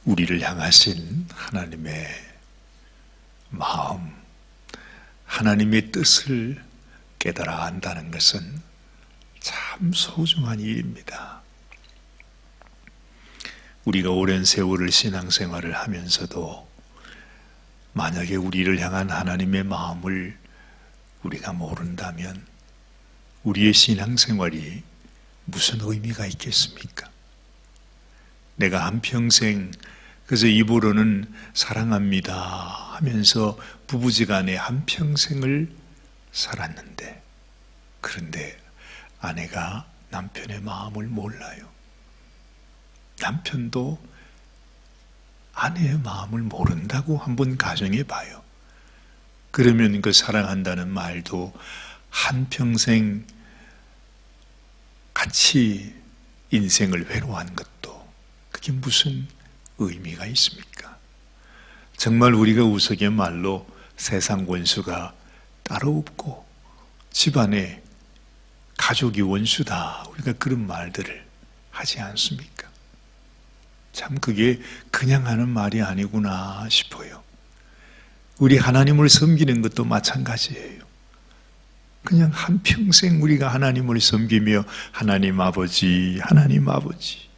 우리를 향하신 하나님의 마음, 하나님의 뜻을 깨달아 안다는 것은 참 소중한 일입니다. 우리가 오랜 세월을 신앙생활을 하면서도 만약에 우리를 향한 하나님의 마음을 우리가 모른다면 우리의 신앙생활이 무슨 의미가 있겠습니까? 내가 한평생 그래서 입으로는 사랑합니다 하면서 부부지간에 한평생을 살았는데, 그런데 아내가 남편의 마음을 몰라요. 남편도 아내의 마음을 모른다고 한번 가정해 봐요. 그러면 그 사랑한다는 말도 한평생 같이 인생을 회로한 것도 그게 무슨 의미가 있습니까? 정말 우리가 우스갯말로 세상 원수가 따로 없고 집안에 가족이 원수다, 우리가 그런 말들을 하지 않습니까? 참 그게 그냥 하는 말이 아니구나 싶어요. 우리 하나님을 섬기는 것도 마찬가지예요. 그냥 한평생 우리가 하나님을 섬기며 하나님 아버지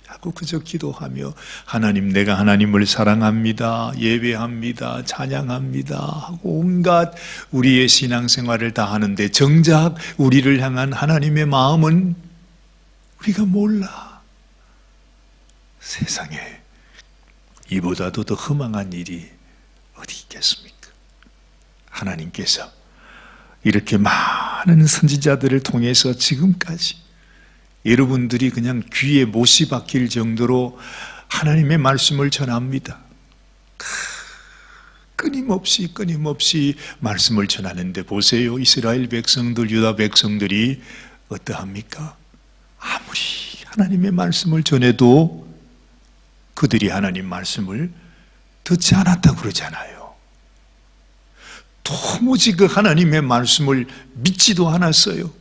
하고 그저 기도하며 하나님, 내가 하나님을 사랑합니다, 예배합니다, 찬양합니다 하고 온갖 우리의 신앙생활을 다 하는데 정작 우리를 향한 하나님의 마음은 우리가 몰라. 세상에 이보다도 더 허망한 일이 어디 있겠습니까? 하나님께서 이렇게 많은 선지자들을 통해서 지금까지 여러분들이 그냥 귀에 못이 박힐 정도로 하나님의 말씀을 전합니다. 끊임없이 말씀을 전하는데 보세요. 이스라엘 백성들, 유다 백성들이 어떠합니까? 아무리 하나님의 말씀을 전해도 그들이 하나님 말씀을 듣지 않았다고 그러잖아요. 도무지 그 하나님의 말씀을 믿지도 않았어요.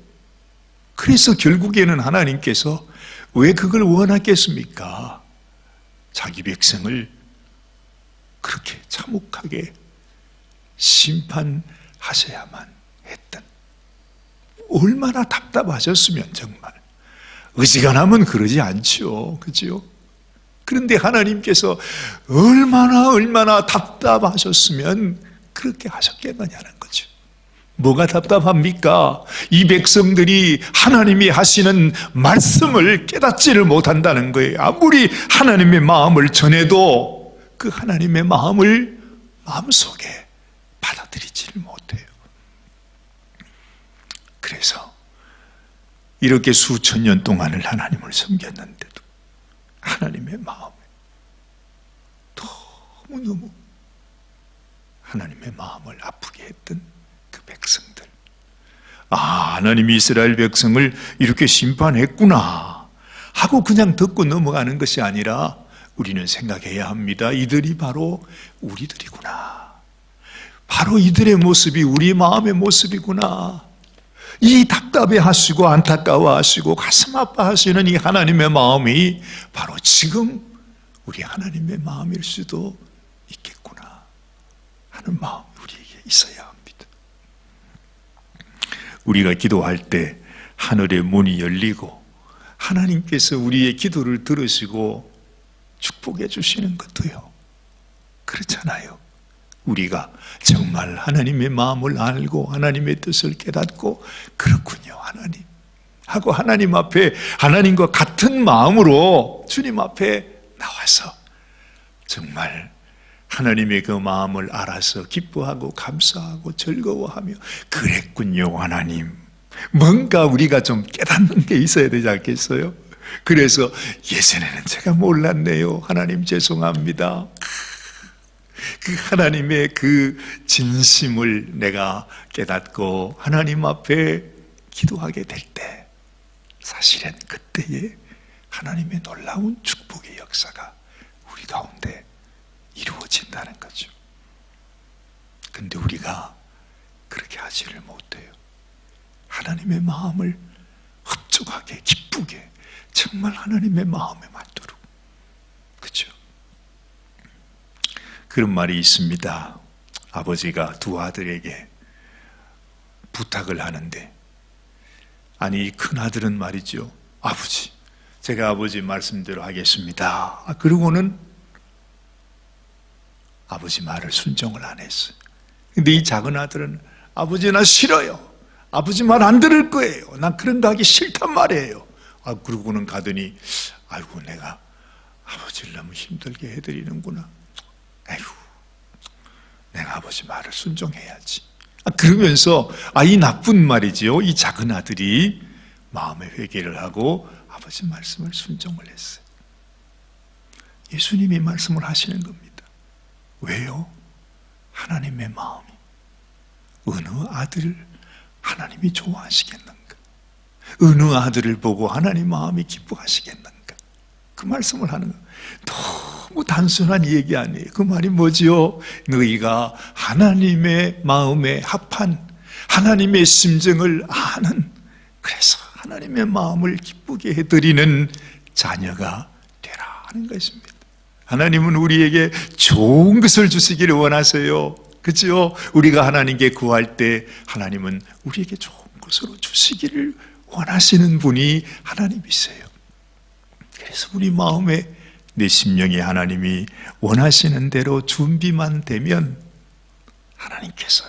그래서 결국에는 하나님께서 왜 그걸 원하겠습니까? 자기 백성을 그렇게 참혹하게 심판하셔야만 했던, 얼마나 답답하셨으면 정말. 어지간하면 그러지 않죠, 그죠? 그런데 하나님께서 얼마나 답답하셨으면 그렇게 하셨겠느냐는 거죠. 뭐가 답답합니까? 이 백성들이 하나님이 하시는 말씀을 깨닫지를 못한다는 거예요. 아무리 하나님의 마음을 전해도 그 하나님의 마음을 마음속에 받아들이지를 못해요. 그래서 이렇게 수천 년 동안을 하나님을 섬겼는데도 하나님의 마음에 너무너무 하나님의 마음을 아프게 했던 그 백성들, 하나님이 이스라엘 백성을 이렇게 심판했구나 하고 그냥 듣고 넘어가는 것이 아니라 우리는 생각해야 합니다. 이들이 바로 우리들이구나. 바로 이들의 모습이 우리 마음의 모습이구나. 이 답답해하시고 안타까워하시고 가슴 아파하시는 이 하나님의 마음이 바로 지금 우리 하나님의 마음일 수도 있겠구나 하는 마음이 우리에게 있어야 합니다. 우리가 기도할 때 하늘의 문이 열리고 하나님께서 우리의 기도를 들으시고 축복해 주시는 것도요, 그렇잖아요. 우리가 정말 하나님의 마음을 알고 하나님의 뜻을 깨닫고 그렇군요 하나님 하고 하나님 앞에 하나님과 같은 마음으로 주님 앞에 나와서 정말 하나님의 그 마음을 알아서 기뻐하고 감사하고 즐거워하며 그랬군요 하나님, 뭔가 우리가 좀 깨닫는 게 있어야 되지 않겠어요? 그래서 예전에는 제가 몰랐네요, 하나님 죄송합니다. 그 하나님의 그 진심을 내가 깨닫고 하나님 앞에 기도하게 될 때 사실은 그때에 하나님의 놀라운 축복의 역사가 우리 가운데 이루어진다는 거죠. 근데 우리가 그렇게 하지를 못해요. 하나님의 마음을 흡족하게 기쁘게 정말 하나님의 마음에 맞도록, 그렇죠? 그런 말이 있습니다. 아버지가 두 아들에게 부탁을 하는데, 아니 큰 아들은 말이죠, 아버지, 제가 아버지 말씀대로 하겠습니다. 그러고는 아버지 말을 순종을 안 했어요. 근데 이 작은 아들은, 아버지 나 싫어요, 아버지 말 안 들을 거예요, 난 그런 거 하기 싫단 말이에요. 그러고는 가더니, 아이고 내가 아버지를 너무 힘들게 해드리는구나, 아이고 내가 아버지 말을 순종해야지. 그러면서 이 나쁜 말이지요, 이 작은 아들이 마음의 회개를 하고 아버지 말씀을 순종을 했어요. 예수님이 말씀을 하시는 겁니다. 왜요? 하나님의 마음이 어느 아들을 하나님이 좋아하시겠는가? 어느 아들을 보고 하나님 마음이 기뻐하시겠는가? 그 말씀을 하는 거예요. 너무 단순한 얘기 아니에요. 그 말이 뭐지요? 너희가 하나님의 마음에 합한, 하나님의 심정을 아는, 그래서 하나님의 마음을 기쁘게 해드리는 자녀가 되라 하는 것입니다. 하나님은 우리에게 좋은 것을 주시기를 원하세요. 그렇죠? 우리가 하나님께 구할 때 하나님은 우리에게 좋은 것으로 주시기를 원하시는 분이 하나님이세요. 그래서 우리 마음에, 내 심령에 하나님이 원하시는 대로 준비만 되면 하나님께서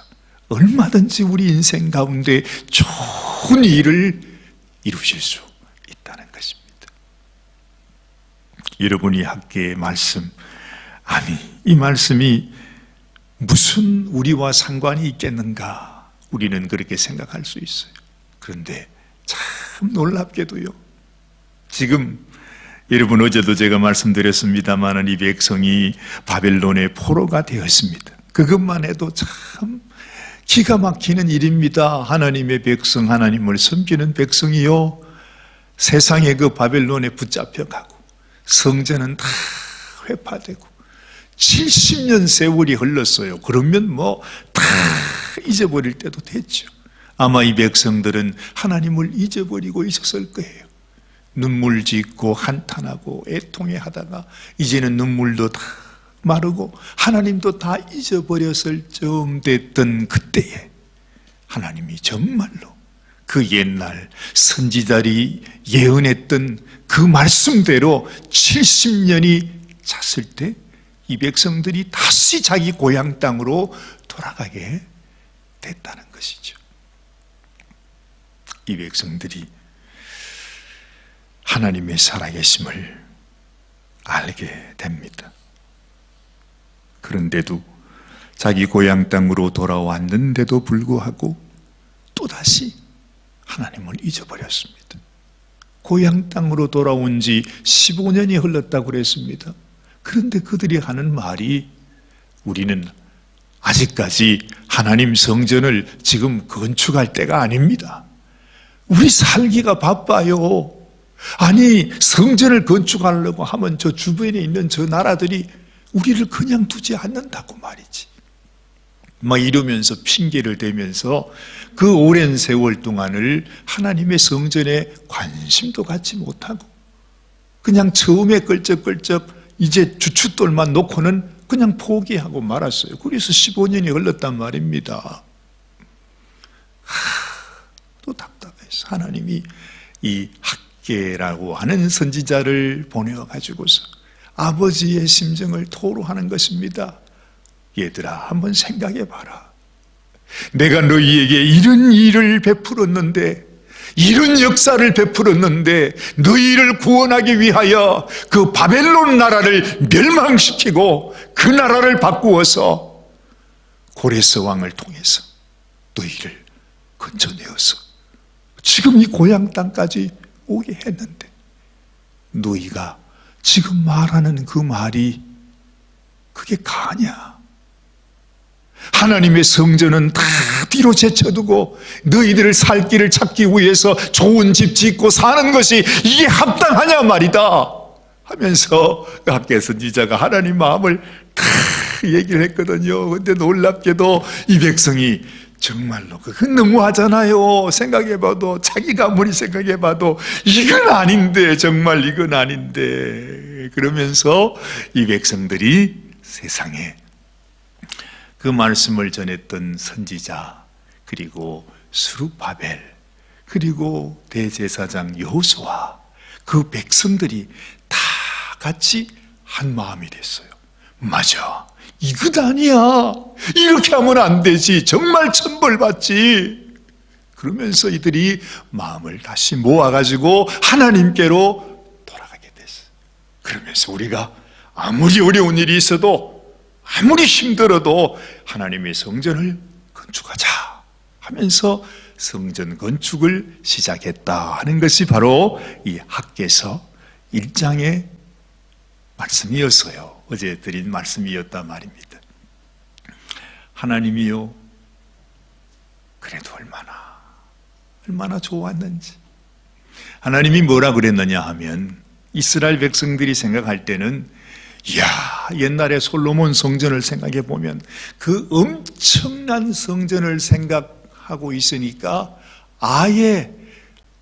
얼마든지 우리 인생 가운데 좋은 일을 이루실 수 있다는 것입니다. 여러분이 학계의 말씀, 아니 이 말씀이 무슨 우리와 상관이 있겠는가, 우리는 그렇게 생각할 수 있어요. 그런데 참 놀랍게도요, 지금 여러분 어제도 제가 말씀드렸습니다만 이 백성이 바벨론의 포로가 되었습니다. 그것만 해도 참 기가 막히는 일입니다. 하나님의 백성, 하나님을 섬기는 백성이요, 세상에 그 바벨론에 붙잡혀가고 성전은 다 회파되고 70년 세월이 흘렀어요. 그러면 뭐 다 잊어버릴 때도 됐죠. 아마 이 백성들은 하나님을 잊어버리고 있었을 거예요. 눈물 짓고 한탄하고 애통해 하다가 이제는 눈물도 다 마르고 하나님도 다 잊어버렸을 쯤 됐던 그때에 하나님이 정말로 그 옛날 선지자들이 예언했던 그 말씀대로 70년이 찼을 때 이 백성들이 다시 자기 고향 땅으로 돌아가게 됐다는 것이죠. 이 백성들이 하나님의 살아계심을 알게 됩니다. 그런데도 자기 고향 땅으로 돌아왔는데도 불구하고 또다시 하나님을 잊어버렸습니다. 고향 땅으로 돌아온 지 15년이 흘렀다고 그랬습니다. 그런데 그들이 하는 말이, 우리는 아직까지 하나님 성전을 지금 건축할 때가 아닙니다. 우리 살기가 바빠요. 아니 성전을 건축하려고 하면 저 주변에 있는 저 나라들이 우리를 그냥 두지 않는다고 말이지. 막 이러면서 핑계를 대면서 그 오랜 세월 동안을 하나님의 성전에 관심도 갖지 못하고 그냥 처음에 끌적끌적 이제 주춧돌만 놓고는 그냥 포기하고 말았어요. 그래서 15년이 흘렀단 말입니다. 또 답답해서 하나님이 이 학계라고 하는 선지자를 보내어가지고서 아버지의 심정을 토로하는 것입니다. 얘들아, 한번 생각해봐라. 내가 너희에게 이런 일을 베풀었는데, 이런 역사를 베풀었는데 너희를 구원하기 위하여 그 바벨론 나라를 멸망시키고 그 나라를 바꾸어서 고레스 왕을 통해서 너희를 건져내어서 지금 이 고향 땅까지 오게 했는데, 너희가 지금 말하는 그 말이 그게 가냐? 하나님의 성전은 다 뒤로 제쳐두고 너희들을 살 길을 찾기 위해서 좋은 집 짓고 사는 것이 이게 합당하냐 말이다 하면서 학계 선지자가 하나님 마음을 다 얘기를 했거든요. 근데 놀랍게도 이 백성이 정말로 그건 너무하잖아요. 생각해봐도, 자기가 아무리 생각해봐도 이건 아닌데, 정말 이건 아닌데, 그러면서 이 백성들이 세상에 그 말씀을 전했던 선지자, 그리고 스룹바벨, 그리고 대제사장 여호수아, 그 백성들이 다 같이 한 마음이 됐어요. 맞아, 이것 아니야, 이렇게 하면 안 되지, 정말 천벌받지. 그러면서 이들이 마음을 다시 모아가지고 하나님께로 돌아가게 됐어요. 그러면서 우리가 아무리 어려운 일이 있어도, 아무리 힘들어도 하나님의 성전을 건축하자 하면서 성전 건축을 시작했다 하는 것이 바로 이 학개서 1장의 말씀이었어요. 어제 드린 말씀이었단 말입니다. 하나님이요, 그래도 얼마나 좋았는지. 하나님이 뭐라 그랬느냐 하면, 이스라엘 백성들이 생각할 때는, 이야, 옛날에 솔로몬 성전을 생각해 보면 그 엄청난 성전을 생각하고 있으니까 아예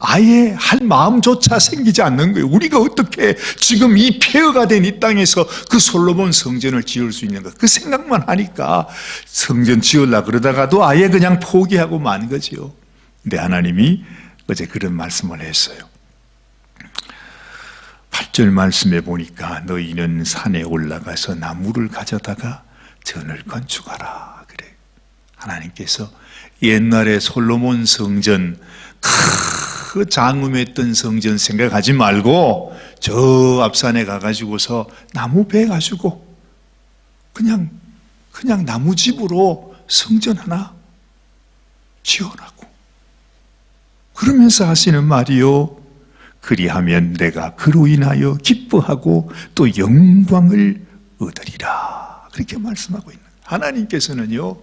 할 마음조차 생기지 않는 거예요. 우리가 어떻게 지금 이 폐허가 된 이 땅에서 그 솔로몬 성전을 지을 수 있는가, 그 생각만 하니까 성전 지으려고 그러다가도 아예 그냥 포기하고 만 거지요. 근데 하나님이 어제 그런 말씀을 했어요. 8절 말씀에 보니까 너희는 산에 올라가서 나무를 가져다가 전을 건축하라 그래. 하나님께서 옛날에 솔로몬 성전, 그 장엄했던 성전 생각하지 말고 저 앞산에 가가지고서 나무 베가지고 그냥 나무집으로 성전 하나 지어라고. 그러면서 하시는 말이요, 그리하면 내가 그로 인하여 기뻐하고 또 영광을 얻으리라. 그렇게 말씀하고 있는 거예요. 하나님께서는요,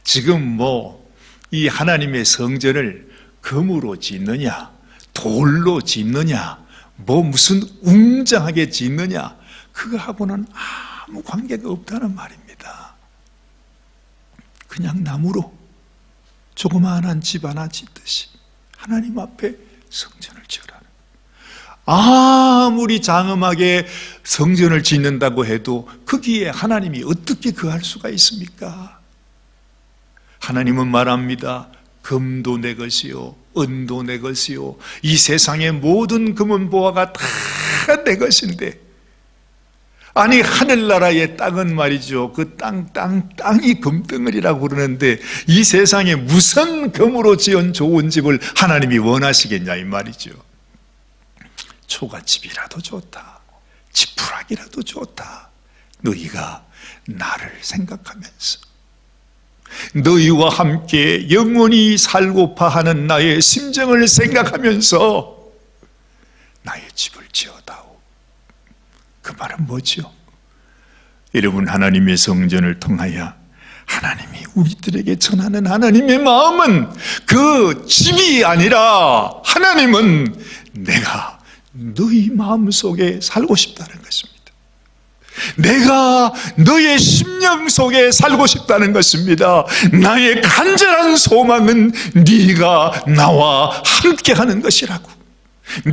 지금 이 하나님의 성전을 금으로 짓느냐, 돌로 짓느냐, 무슨 웅장하게 짓느냐, 그거하고는 아무 관계가 없다는 말입니다. 그냥 나무로 조그마한 집 하나 짓듯이 하나님 앞에 성전을 지으라. 아무리 장엄하게 성전을 짓는다고 해도 거기에 하나님이 어떻게 거할 수가 있습니까? 하나님은 말합니다. 금도 내 것이요, 은도 내 것이요, 이 세상의 모든 금은 보화가 다 내 것인데, 아니 하늘나라의 땅은 말이죠, 그 땅이 금덩어리라고 그러는데 이 세상에 무슨 금으로 지은 좋은 집을 하나님이 원하시겠냐 이 말이죠. 초가집이라도 좋다, 지푸라기라도 좋다, 너희가 나를 생각하면서 너희와 함께 영원히 살고파 하는 나의 심정을 생각하면서 나의 집을 지어다오. 그 말은 뭐죠? 여러분, 하나님의 성전을 통하여 하나님이 우리들에게 전하는 하나님의 마음은 그 집이 아니라 하나님은 내가 너희 마음속에 살고 싶다는 것입니다. 내가 너의 심령 속에 살고 싶다는 것입니다. 나의 간절한 소망은 네가 나와 함께하는 것이라고.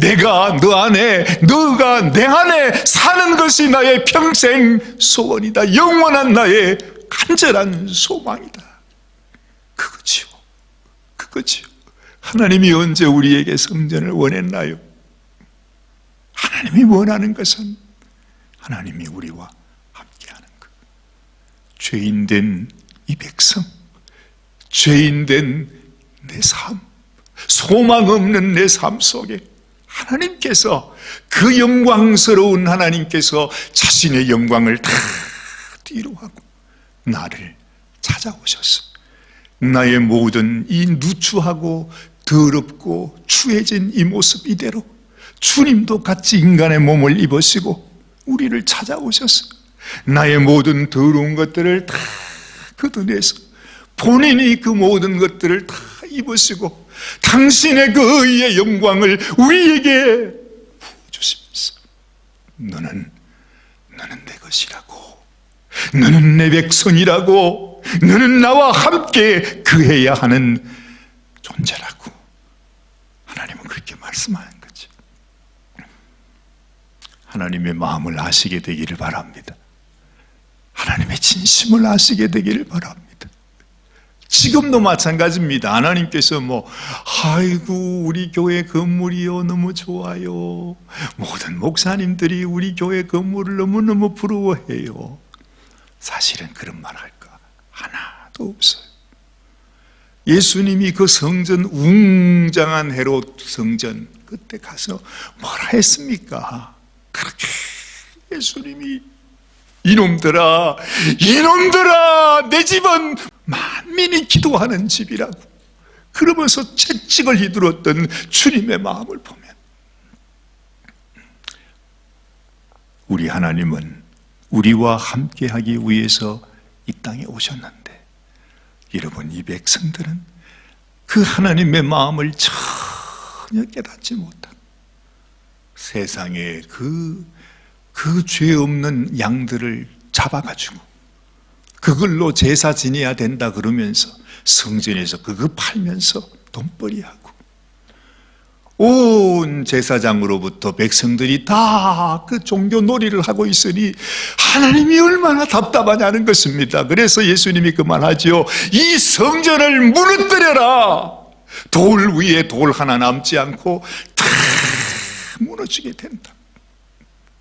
내가 너 안에, 너가 내 안에 사는 것이 나의 평생 소원이다. 영원한 나의 간절한 소망이다. 그거지요. 하나님이 언제 우리에게 성전을 원했나요? 하나님이 원하는 것은 하나님이 우리와 함께하는 것. 죄인된 이 백성, 죄인된 내 삶, 소망 없는 내 삶 속에 하나님께서, 그 영광스러운 하나님께서 자신의 영광을 다 뒤로 하고 나를 찾아오셨어. 나의 모든 이 누추하고 더럽고 추해진 이 모습 이대로 주님도 같이 인간의 몸을 입으시고 우리를 찾아오셔서 나의 모든 더러운 것들을 다 걷어내서 본인이 그 모든 것들을 다 입으시고 당신의 그 의의 영광을 우리에게 부어주시면서 너는 내 것이라고, 너는 내 백성이라고, 너는 나와 함께 그해야 하는 존재라고 하나님은 그렇게 말씀하는 거죠. 하나님의 마음을 아시게 되기를 바랍니다. 하나님의 진심을 아시게 되기를 바랍니다. 지금도 마찬가지입니다. 하나님께서 아이고 우리 교회 건물이요 너무 좋아요. 모든 목사님들이 우리 교회 건물을 너무너무 부러워해요. 사실은 그런 말 할까 하나도 없어요. 예수님이 그 성전, 웅장한 헤롯 성전 그때 가서 뭐라 했습니까? 그렇게 예수님이 이놈들아 내 집은 만민이 기도하는 집이라고 그러면서 채찍을 휘둘렀던 주님의 마음을 보면, 우리 하나님은 우리와 함께하기 위해서 이 땅에 오셨는데, 여러분 이 백성들은 그 하나님의 마음을 전혀 깨닫지 못한 세상에 그 죄 없는 양들을 잡아가지고 그걸로 제사 지내야 된다 그러면서 성전에서 그거 팔면서 돈벌이하고, 온 제사장으로부터 백성들이 다 그 종교 놀이를 하고 있으니 하나님이 얼마나 답답하냐는 것입니다. 그래서 예수님이 그 말하지요. 이 성전을 무너뜨려라. 돌 위에 돌 하나 남지 않고 다 무너지게 된다.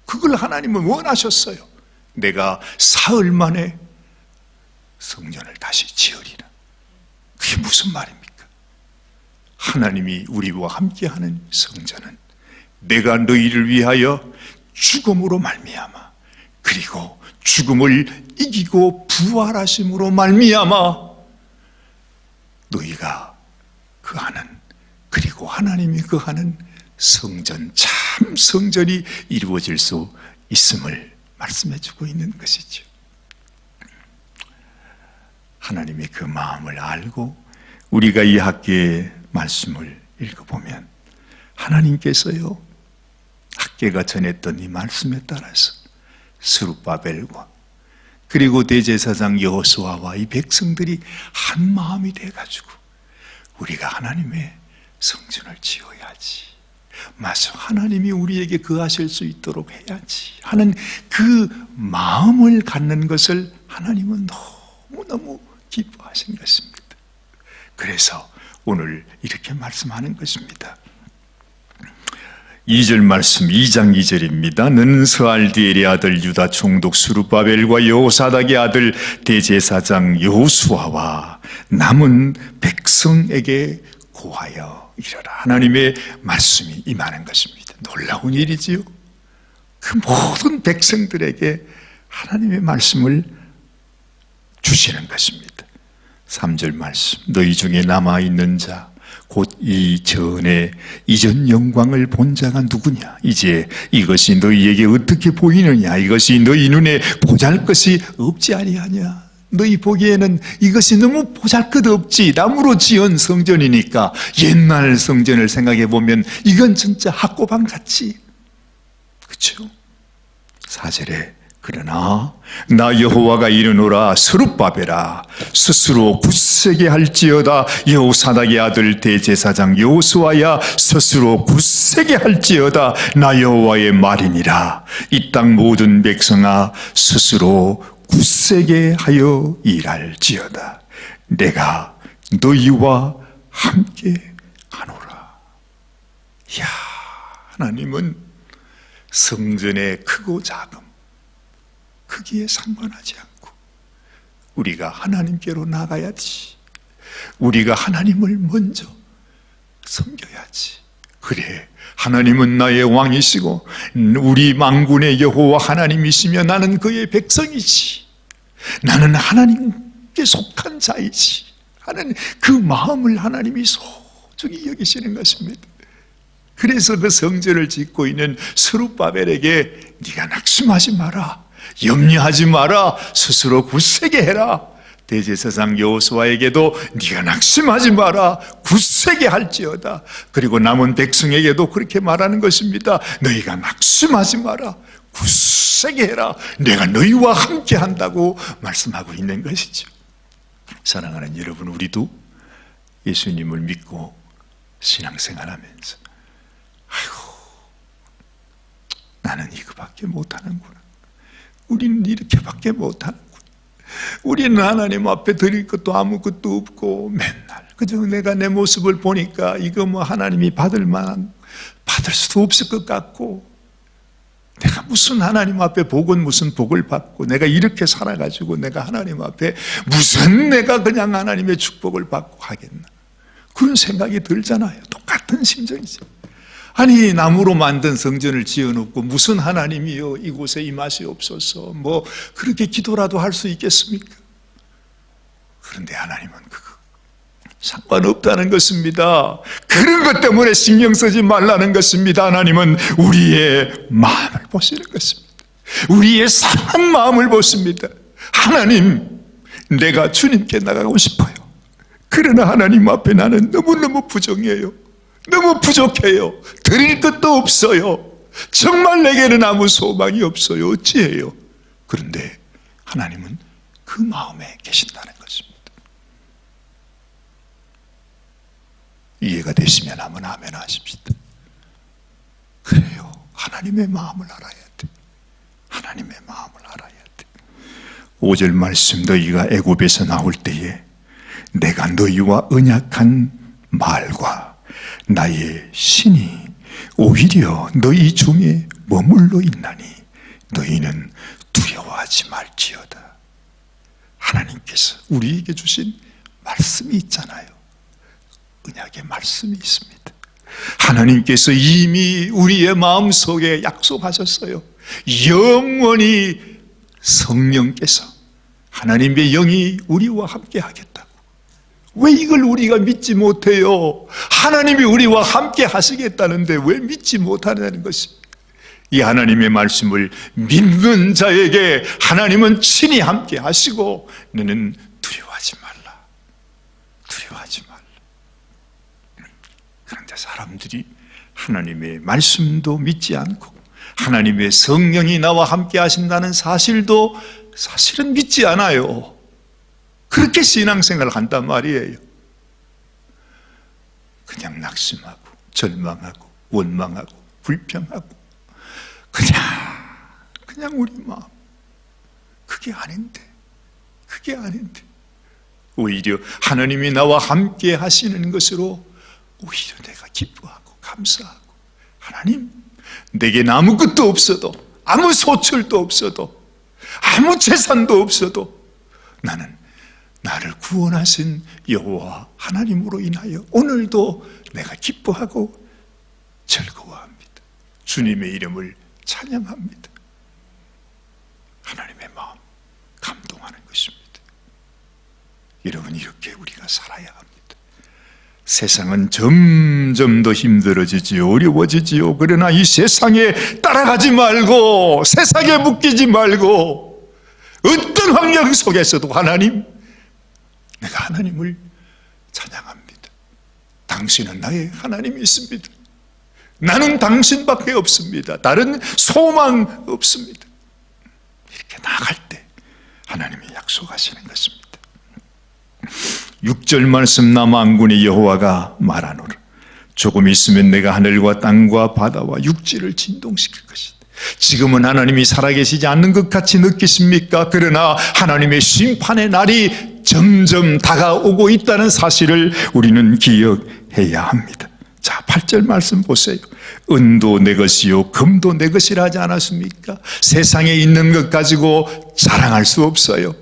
그걸 하나님은 원하셨어요. 내가 사흘 만에 성전을 다시 지으리라. 그게 무슨 말입니까? 하나님이 우리와 함께하는 성전은 내가 너희를 위하여 죽음으로 말미암아, 그리고 죽음을 이기고 부활하심으로 말미암아 너희가 거하는, 그리고 하나님이 거하는 성전, 참 성전이 이루어질 수 있음을 말씀해 주고 있는 것이죠. 하나님의 그 마음을 알고 우리가 이 학개의 말씀을 읽어보면, 하나님께서요 학개가 전했던 이 말씀에 따라서 스룹바벨과 그리고 대제사장 여호수아와 이 백성들이 한 마음이 돼가지고 우리가 하나님의 성전을 지어야지, 맞아, 하나님이 우리에게 거하실 수 있도록 해야지 하는 그 마음을 갖는 것을 하나님은 너무너무 기뻐하신 것입니다. 그래서 오늘 이렇게 말씀하는 것입니다. 2절 말씀, 2장 2절입니다. 는 스알디엘의 아들 유다 총독 스룹바벨과 여호사닥의 아들 대제사장 여호수아와 남은 백성에게 고하여 이르라. 하나님의 말씀이 임하는 것입니다. 놀라운 일이지요. 그 모든 백성들에게 하나님의 말씀을 주시는 것입니다. 3절 말씀, 너희 중에 남아있는 자 곧 이 전에 이전 영광을 본 자가 누구냐? 이제 이것이 너희에게 어떻게 보이느냐? 이것이 너희 눈에 보잘것이 없지 아니하냐? 너희 보기에는 이것이 너무 보잘것없지, 나무로 지은 성전이니까. 옛날 성전을 생각해 보면 이건 진짜 학고방 같지, 그렇죠? 4절에 그러나 나 여호와가 이르노라. 스룹바벨아 스스로 굳세게 할지어다. 여호사닥의 아들 대제사장 여호수아야 스스로 굳세게 할지어다. 나 여호와의 말이니라. 이 땅 모든 백성아 스스로 굳세게 하여 일할지어다. 내가 너희와 함께 하노라. 이야, 하나님은 성전의 크고 작음, 크기에 상관하지 않고 우리가 하나님께로 나가야지, 우리가 하나님을 먼저 섬겨야지. 그래, 하나님은 나의 왕이시고 우리 만군의 여호와 하나님이시며 나는 그의 백성이지, 나는 하나님께 속한 자이지 하는 그 마음을 하나님이 소중히 여기시는 것입니다. 그래서 그 성전을 짓고 있는 스룹바벨에게 네가 낙심하지 마라, 염려하지 마라, 스스로 굳세게 해라. 대제사장 여호수아에게도 네가 낙심하지 마라, 굳세게 할지어다. 그리고 남은 백성에게도 그렇게 말하는 것입니다. 너희가 낙심하지 마라, 굳세게 해라. 내가 너희와 함께 한다고 말씀하고 있는 것이죠. 사랑하는 여러분, 우리도 예수님을 믿고 신앙생활하면서 아이고, 나는 이거밖에 못하는구나, 우리는 이렇게밖에 못하는구나, 우리는 하나님 앞에 드릴 것도 아무것도 없고 맨날 그저 내가 내 모습을 보니까 이거 뭐 하나님이 받을 수도 없을 것 같고, 내가 무슨 하나님 앞에 무슨 복을 받고 내가 이렇게 살아가지고 내가 하나님 앞에 무슨 내가 그냥 하나님의 축복을 받고 하겠나, 그런 생각이 들잖아요. 똑같은 심정이죠. 아니, 나무로 만든 성전을 지어놓고 무슨 하나님이요 이곳에 임하시옵소서 뭐 그렇게 기도라도 할 수 있겠습니까? 그런데 하나님은 그거 상관없다는 것입니다. 그런 것 때문에 신경 쓰지 말라는 것입니다. 하나님은 우리의 마음을 보시는 것입니다. 우리의 상한 마음을 보십니다. 하나님, 내가 주님께 나가고 싶어요. 그러나 하나님 앞에 나는 너무너무 부정해요. 너무 부족해요. 드릴 것도 없어요. 정말 내게는 아무 소망이 없어요. 어찌해요? 그런데 하나님은 그 마음에 계신다는 것입니다. 이해가 되시면 한번 아멘 하십시다. 그래요. 하나님의 마음을 알아야 돼. 하나님의 마음을 알아야 돼. 5절 말씀, 너희가 애굽에서 나올 때에 내가 너희와 언약한 말과 나의 신이 오히려 너희 중에 머물러 있나니 너희는 두려워하지 말지어다. 하나님께서 우리에게 주신 말씀이 있잖아요. 언약의 말씀이 있습니다. 하나님께서 이미 우리의 마음속에 약속하셨어요. 영원히 성령께서, 하나님의 영이 우리와 함께 하겠다고. 왜 이걸 우리가 믿지 못해요? 하나님이 우리와 함께 하시겠다는데 왜 믿지 못하는 것입니까? 이 하나님의 말씀을 믿는 자에게 하나님은 친히 함께 하시고, 너는 두려워하지 말라. 두려워하지 말라. 그런데 사람들이 하나님의 말씀도 믿지 않고 하나님의 성령이 나와 함께 하신다는 사실은 믿지 않아요. 그렇게 신앙생활을 한단 말이에요. 그냥 낙심하고 절망하고 원망하고 불평하고 그냥 우리 마음, 그게 아닌데 오히려 하나님이 나와 함께 하시는 것으로 오히려 내가 기뻐하고 감사하고, 하나님, 내겐 아무것도 없어도, 아무 소출도 없어도, 아무 재산도 없어도 나는 나를 구원하신 여호와 하나님으로 인하여 오늘도 내가 기뻐하고 즐거워합니다. 주님의 이름을 찬양합니다. 하나님의 마음 감동하는 것입니다. 여러분, 이렇게 우리가 살아야 합니다. 세상은 점점 더 힘들어지지요. 어려워지지요. 그러나 이 세상에 따라가지 말고, 세상에 묶이지 말고, 어떤 환경 속에서도 내가 하나님을 찬양합니다. 당신은 나의 하나님이 있습니다. 나는 당신밖에 없습니다. 다른 소망 없습니다. 이렇게 나아갈 때 하나님이 약속하시는 것입니다. 6절 말씀, 나 만군의 여호와가 말하노라. 조금 있으면 내가 하늘과 땅과 바다와 육지를 진동시킬 것이다. 지금은 하나님이 살아계시지 않는 것 같이 느끼십니까? 그러나 하나님의 심판의 날이 점점 다가오고 있다는 사실을 우리는 기억해야 합니다. 자, 8절 말씀 보세요. 은도 내 것이요 금도 내 것이라 하지 않았습니까? 세상에 있는 것 가지고 자랑할 수 없어요.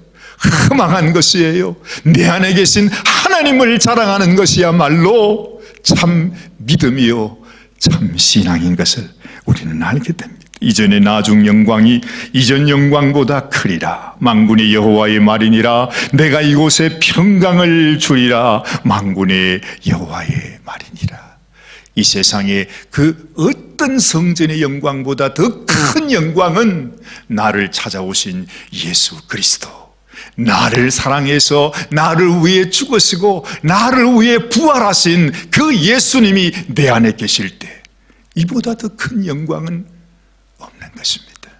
허망한 것이에요. 내 안에 계신 하나님을 자랑하는 것이야말로 참 믿음이요 참 신앙인 것을 우리는 알게 됩니다. 이전의 나중 영광이 이전 영광보다 크리라. 만군의 여호와의 말이니라. 내가 이곳에 평강을 주리라. 만군의 여호와의 말이니라. 이 세상에 그 어떤 성전의 영광보다 더 큰 영광은 나를 찾아오신 예수 그리스도, 나를 사랑해서 나를 위해 죽으시고 나를 위해 부활하신 그 예수님이 내 안에 계실 때, 이보다 더 큰 영광은 없는 것입니다.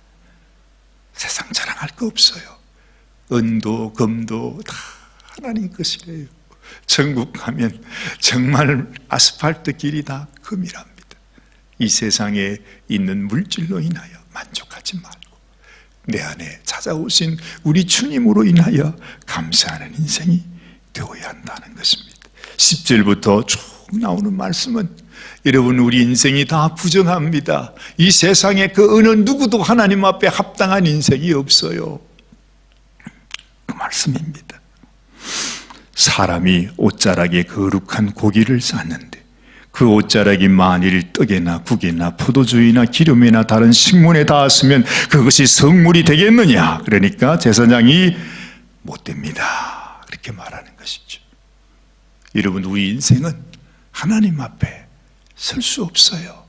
세상 자랑할 거 없어요. 은도 금도 다 하나님 것이래요. 천국 가면 정말 아스팔트 길이 다 금이랍니다. 이 세상에 있는 물질로 인하여 만족하지 말고 내 안에 찾아오신 우리 주님으로 인하여 감사하는 인생이 되어야 한다는 것입니다. 10절부터 쭉 나오는 말씀은 여러분, 우리 인생이 다 부정합니다. 이 세상에 그 어느 누구도 하나님 앞에 합당한 인생이 없어요. 그 말씀입니다. 사람이 옷자락에 거룩한 고기를 쌌는데 그 옷자락이 만일 떡에나 국에나 포도주이나 기름이나 다른 식물에 닿았으면 그것이 성물이 되겠느냐? 그러니까 제사장이 못됩니다. 그렇게 말하는 것이죠. 여러분, 우리 인생은 하나님 앞에 설 수 없어요.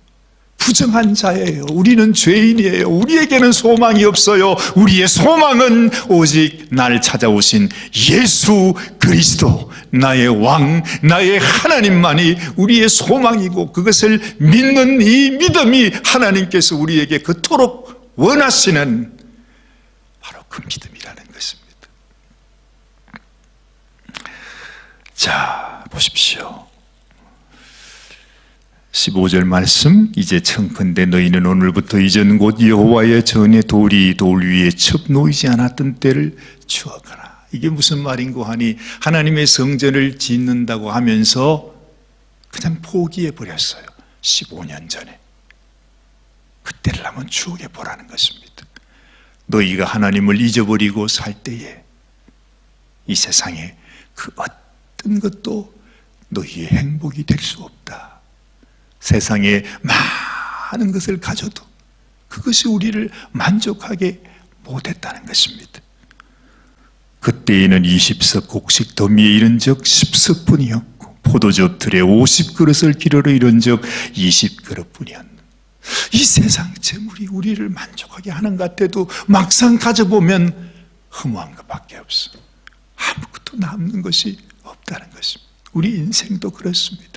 부정한 자예요. 우리는 죄인이에요. 우리에게는 소망이 없어요. 우리의 소망은 오직 나를 찾아오신 예수 그리스도, 나의 왕, 나의 하나님만이 우리의 소망이고, 그것을 믿는 이 믿음이 하나님께서 우리에게 그토록 원하시는 바로 그 믿음이라는 것입니다. 자, 보십시오. 15절 말씀, 이제 청컨대 너희는 오늘부터 이전 곧 여호와의 전에 돌이 돌 위에 첩 놓이지 않았던 때를 추억하라. 이게 무슨 말인고 하니, 하나님의 성전을 짓는다고 하면서 그냥 포기해 버렸어요. 15년 전에. 그때를 한번 추억해 보라는 것입니다. 너희가 하나님을 잊어버리고 살 때에 이 세상에 그 어떤 것도 너희의 행복이 될 수 없다. 세상에 많은 것을 가져도 그것이 우리를 만족하게 못했다는 것입니다. 그때에는 20석 곡식 더미에 이른 적 10석뿐이었고 포도주 틀에 50그릇을 기르러 이른 적 20그릇뿐이었는데, 이 세상 재물이 우리를 만족하게 하는 것 같아도 막상 가져보면 허무한 것밖에 없어. 아무것도 남는 것이 없다는 것입니다. 우리 인생도 그렇습니다.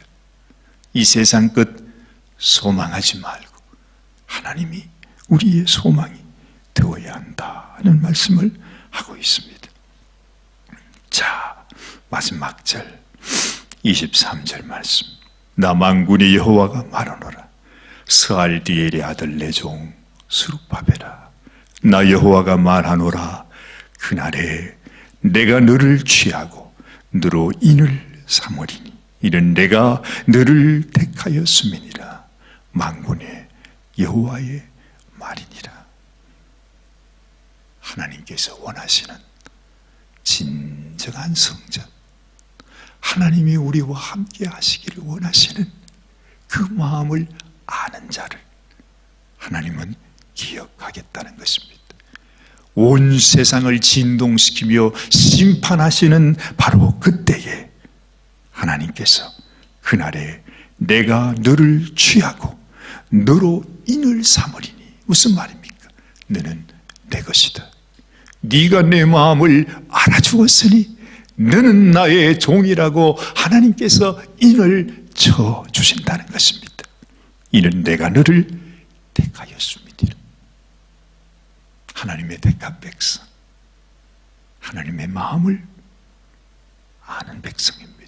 이 세상 끝 소망하지 말고 하나님이 우리의 소망이 되어야 한다는 말씀을 하고 있습니다. 자, 마지막 절 23절 말씀. 나 만군의 여호와가 말하노라. 스알디엘의 아들 내 종 스룹바벨아, 나 여호와가 말하노라. 그날에 내가 너를 취하고 너로 인을 삼으리니 이는 내가 너를 택하였음이니라. 만군의 여호와의 말이니라. 하나님께서 원하시는 진정한 성전, 하나님이 우리와 함께 하시기를 원하시는 그 마음을 아는 자를 하나님은 기억하겠다는 것입니다. 온 세상을 진동시키며 심판하시는 바로 그때에 하나님께서 그날에 내가 너를 취하고 너로 인을 삼으리니, 무슨 말입니까? 너는 내 것이다. 네가 내 마음을 알아주었으니 너는 나의 종이라고 하나님께서 인을 쳐 주신다는 것입니다. 이는 내가 너를 택하였습니다. 하나님의 택한 백성, 하나님의 마음을 아는 백성입니다.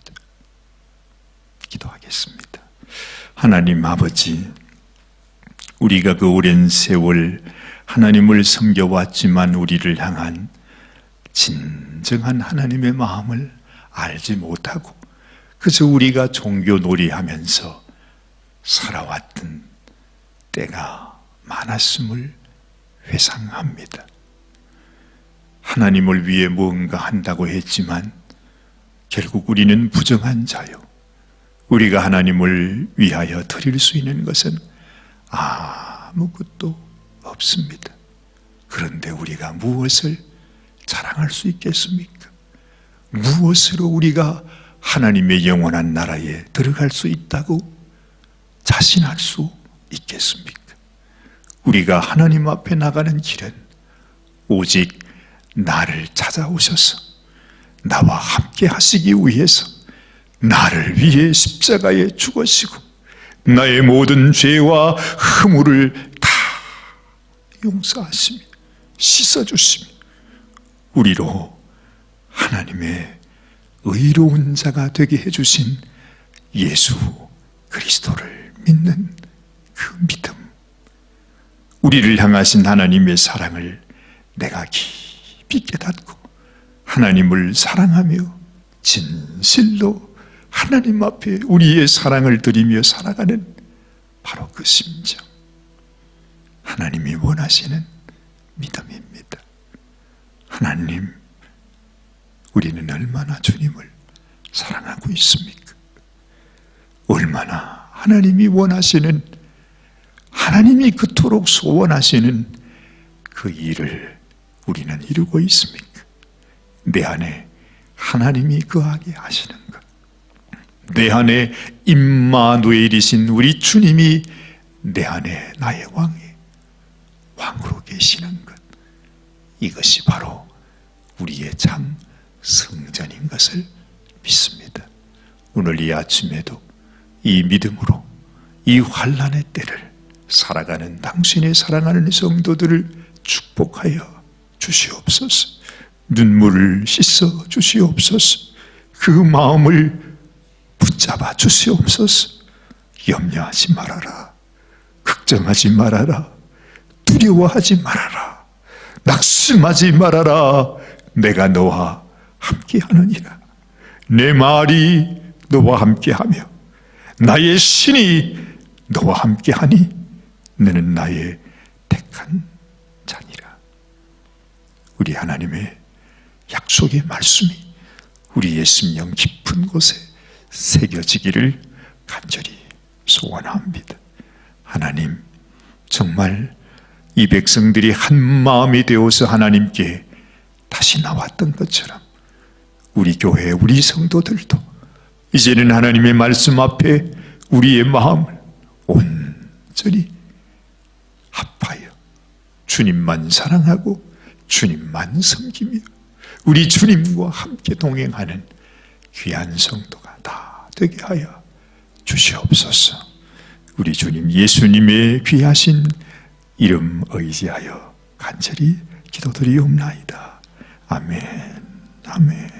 기도하겠습니다. 하나님 아버지, 우리가 그 오랜 세월 하나님을 섬겨왔지만 우리를 향한 진정한 하나님의 마음을 알지 못하고 그저 우리가 종교놀이하면서 살아왔던 때가 많았음을 회상합니다. 하나님을 위해 무언가 한다고 했지만 결국 우리는 부정한 자요, 우리가 하나님을 위하여 드릴 수 있는 것은 아무것도 없습니다. 그런데 우리가 무엇을 자랑할 수 있겠습니까? 무엇으로 우리가 하나님의 영원한 나라에 들어갈 수 있다고 자신할 수 있겠습니까? 우리가 하나님 앞에 나가는 길은 오직 나를 찾아오셔서 나와 함께 하시기 위해서 나를 위해 십자가에 죽으시고 나의 모든 죄와 허물을 다 용서하시며 씻어주시며 우리로 하나님의 의로운 자가 되게 해주신 예수 그리스도를 믿는 그 믿음, 우리를 향하신 하나님의 사랑을 내가 깊이 깨닫고 하나님을 사랑하며 진실로 하나님 앞에 우리의 사랑을 드리며 살아가는 바로 그 심정, 하나님이 원하시는 믿음입니다. 하나님, 우리는 얼마나 주님을 사랑하고 있습니까? 얼마나 하나님이 원하시는, 하나님이 그토록 소원하시는 그 일을 우리는 이루고 있습니까? 내 안에 하나님이 거하게 하시는 것, 내 안에 임마누엘이신 우리 주님이 내 안에 나의 왕으로 계시는 것, 이것이 바로 우리의 참 성전인 것을 믿습니다. 오늘 이 아침에도 이 믿음으로 이 환난의 때를 살아가는 당신의 사랑하는 성도들을 축복하여 주시옵소서. 눈물을 씻어 주시옵소서. 그 마음을 붙잡아 주시옵소서. 염려하지 말아라, 걱정하지 말아라, 두려워하지 말아라, 낙심하지 말아라. 내가 너와 함께하느니라. 내 말이 너와 함께하며 나의 신이 너와 함께하니 너는 나의 택한 자니라. 우리 하나님의 약속의 말씀이 우리의 심령 깊은 곳에 새겨지기를 간절히 소원합니다. 하나님, 정말 이 백성들이 한 마음이 되어서 하나님께 다시 나왔던 것처럼 우리 교회, 우리 성도들도 이제는 하나님의 말씀 앞에 우리의 마음을 온전히 합하여 주님만 사랑하고 주님만 섬기며 우리 주님과 함께 동행하는 귀한 성도가 다 되게 하여 주시옵소서. 우리 주님 예수님의 귀하신 이름 의지하여 간절히 기도드리옵나이다. 아멘. 아멘.